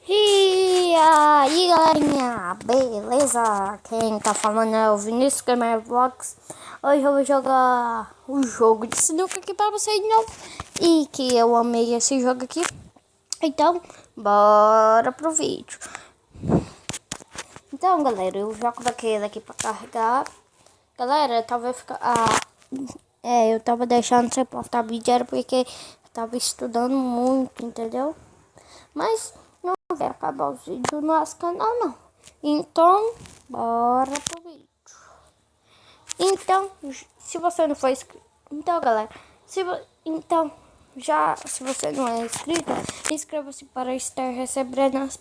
E aí galerinha, beleza? Quem tá falando é o Vinícius Gamer Vlogs. Hoje eu vou jogar um jogo de sinuca aqui pra vocês de novo. E que eu amei esse jogo aqui. Então, bora pro vídeo. Então galera, eu já coloquei ele aqui pra carregar. Galera, talvez ficar... eu tava deixando sem postar vídeo era porque eu tava estudando muito, entendeu? Mas não vai acabar o vídeo no nosso canal não. Então, bora pro vídeo. Então, se você não for inscrito... Então, galera, se você não é inscrito, inscreva-se para estar recebendo as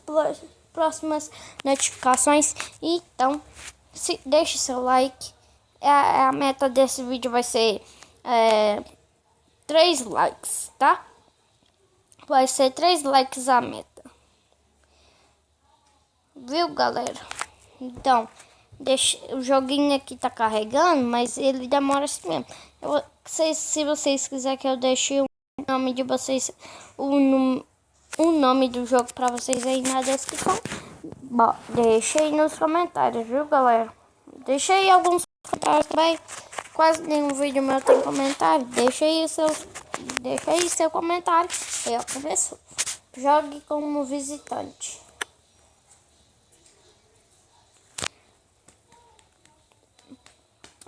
próximas notificações. Então, deixe seu like. A meta desse vídeo vai ser 3 likes, tá? Vai ser 3 likes a meta. Viu, galera? Então, o joguinho aqui tá carregando, mas ele demora assim mesmo. Se vocês quiserem que eu deixe o nome de vocês, o nome do jogo pra vocês aí na descrição, deixa aí nos comentários, viu, galera? Deixa aí alguns comentários também. Quase nenhum vídeo meu tem comentário. Deixa aí seu comentário. Aí, ó, começou. Jogue como visitante.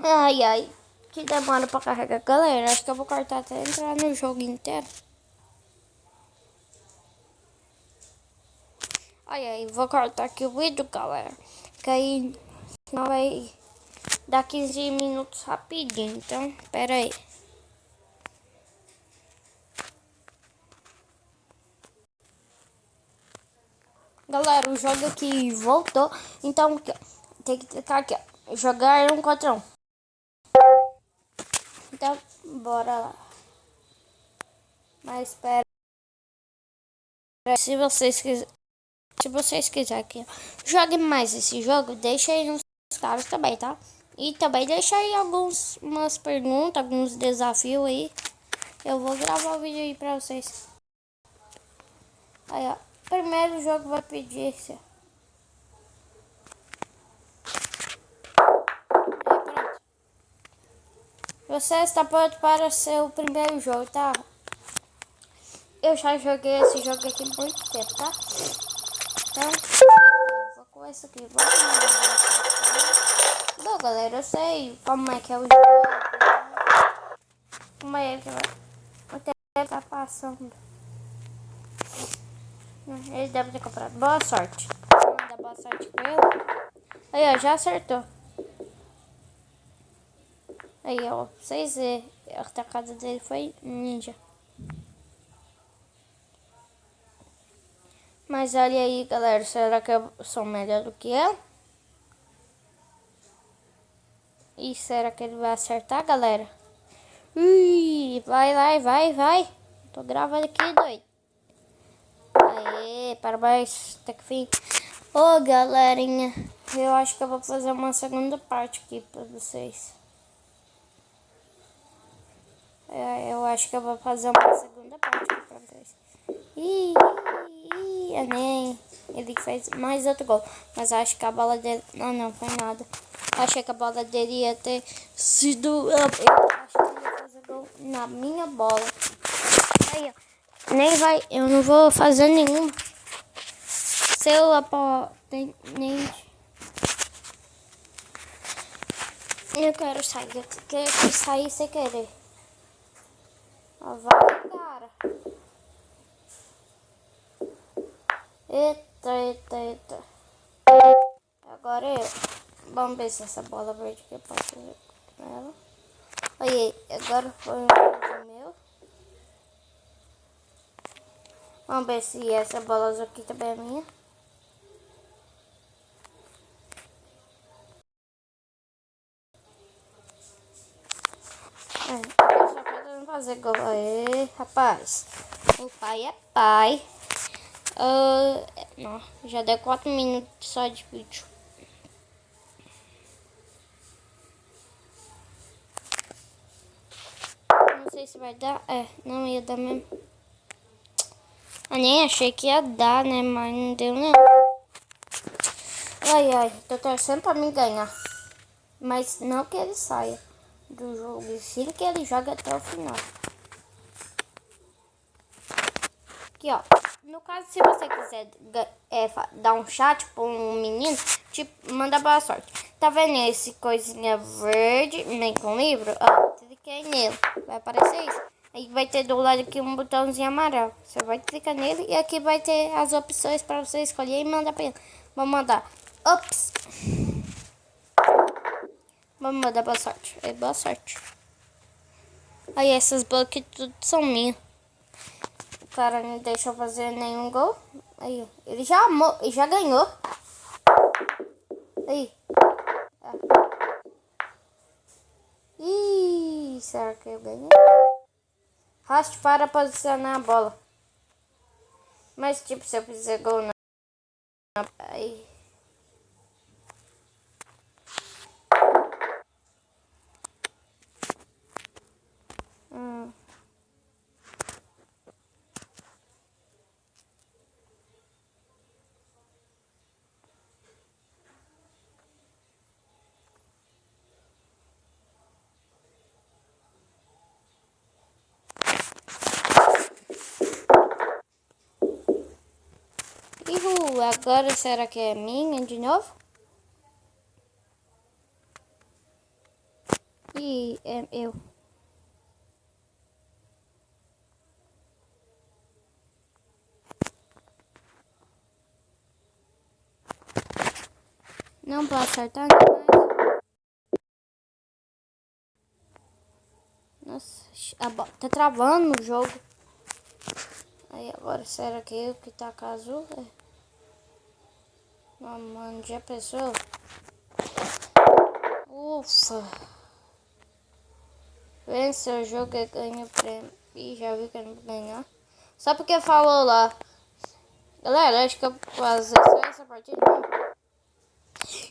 Ai, que demora pra carregar, galera. Acho que eu vou cortar até entrar no jogo inteiro. Vou cortar aqui o vídeo, galera. Que aí não vai dar 15 minutos rapidinho. Então, pera aí. Galera, o jogo aqui voltou. Então, tem que clicar aqui, ó. Jogar 1 contra 1. Então, bora lá. Mas espera. Se vocês quiserem que jogue mais esse jogo, deixa aí nos comentários também, tá? E também deixa aí umas perguntas, alguns desafios aí. Eu vou gravar o vídeo aí pra vocês. Aí, ó. Primeiro jogo vai pedir esse, ó. Aí, pronto. Você está pronto para ser o primeiro jogo, tá? Eu já joguei esse jogo aqui muito tempo, tá? Então, eu vou com esse aqui. Bom, galera, eu sei como é que é o jogo. Como é que vai... O tempo tá passando. Ele deve ter comprado. Boa sorte. Vou mandar boa sorte pra ele. Aí, ó, já acertou. Aí, ó, vocês verem. A tacada dele foi ninja. Mas olha aí, galera. Será que eu sou melhor do que ele? E será que ele vai acertar, galera? Ui, vai. Tô gravando aqui, doido. Aê, parabéns, até que fim. Ô, galerinha, eu acho que eu vou fazer uma segunda parte aqui pra vocês. Eu acho que eu vou fazer uma segunda parte aqui pra vocês. Enem. Ele fez mais outro gol. Mas acho que a bola dele... Não foi nada. Achei que a bola dele ia ter sido... Eu acho que ele ia fazer gol na minha bola. Aí, ó. Nem vai... Eu não vou fazer nenhum. Se eu nem... Eu quero sair. Eu quero sair sem querer. Ó, vai, cara. Eita. Agora eu. Vamos ver se essa bola verde que eu posso fazer com ela. Aí, agora foi um meu. Vamos ver se essa bola azul aqui também é minha. Eu só falta fazer gol. Aê, rapaz. O pai é pai. Não, já deu 4 minutos só de vídeo. Não sei se vai dar. Não ia dar mesmo. Eu nem achei que ia dar, né? Mas não deu, não. Ai, ai. Tô torcendo pra mim ganhar. Mas não que ele saia do jogo. E sim que ele jogue até o final. Aqui, ó. No caso, se você quiser dar um chat pra um menino, tipo, manda boa sorte. Tá vendo esse coisinha verde, nem com livro? Ó, cliquei nele. Vai aparecer isso. Aí vai ter do lado aqui um botãozinho amarelo. Você vai clicar nele e aqui vai ter as opções pra você escolher e mandar pra ele. Vamos mandar. Ops! Vamos mandar boa sorte. Aí, boa sorte. Aí, essas bloques tudo são minhas. O cara não deixou fazer nenhum gol. Aí, ele já ganhou. Aí. Ih, será que eu ganhei? Raste para posicionar a bola. Mas, tipo, se eu fizer gol na... Aí. Agora será que é minha de novo? Ih, é eu. Não posso acertar mais. Nossa, a bola tá travando o jogo. Aí agora será que eu que tá com a azul? Não, mano, já pensou? Ufa. Vence o jogo e ganha o prêmio. Ih, já vi que eu não vou ganhar. Só porque falou lá. Galera, acho que eu vou fazer só essa partida.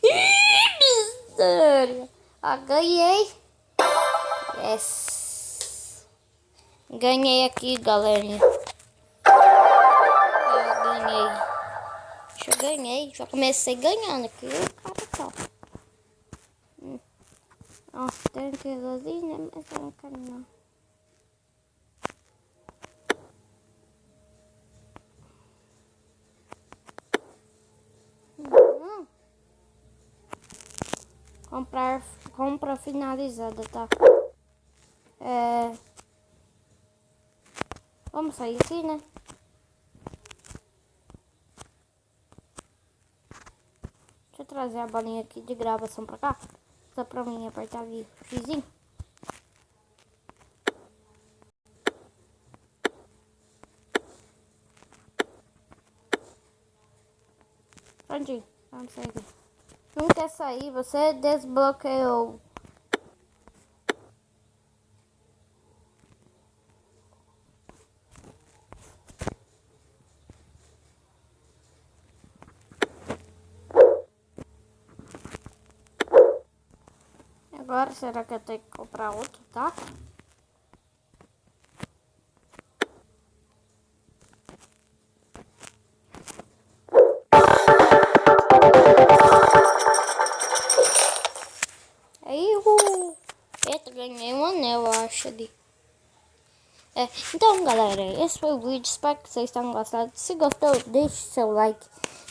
Ih, miséria. Ah, ganhei. Yes. Ganhei aqui, galerinha. Eu ganhei. Acho que eu ganhei. Já comecei ganhando aqui. O cara tá. Ó, tem que ali, né? Mas eu não quero não. Compra finalizada, tá? Vamos sair aqui, né? Deixa eu trazer a bolinha aqui de gravação pra cá. Só pra mim apertar ali o xizinho. Prontinho. Vamos sair aqui. Não quer sair, você desbloqueou. Agora, será que eu tenho que comprar outro, tá? Aí, eita, ganhei um anel, eu acho, ali. Então, galera, esse foi o vídeo. Espero que vocês tenham gostado. Se gostou, deixe seu like.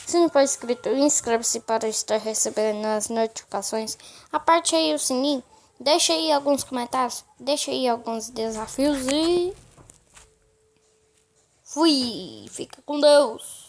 Se não for inscrito, inscreva-se para estar recebendo as notificações. Aperte aí o sininho. Deixa aí alguns comentários. Deixa aí alguns desafios e... Fui! Fica com Deus!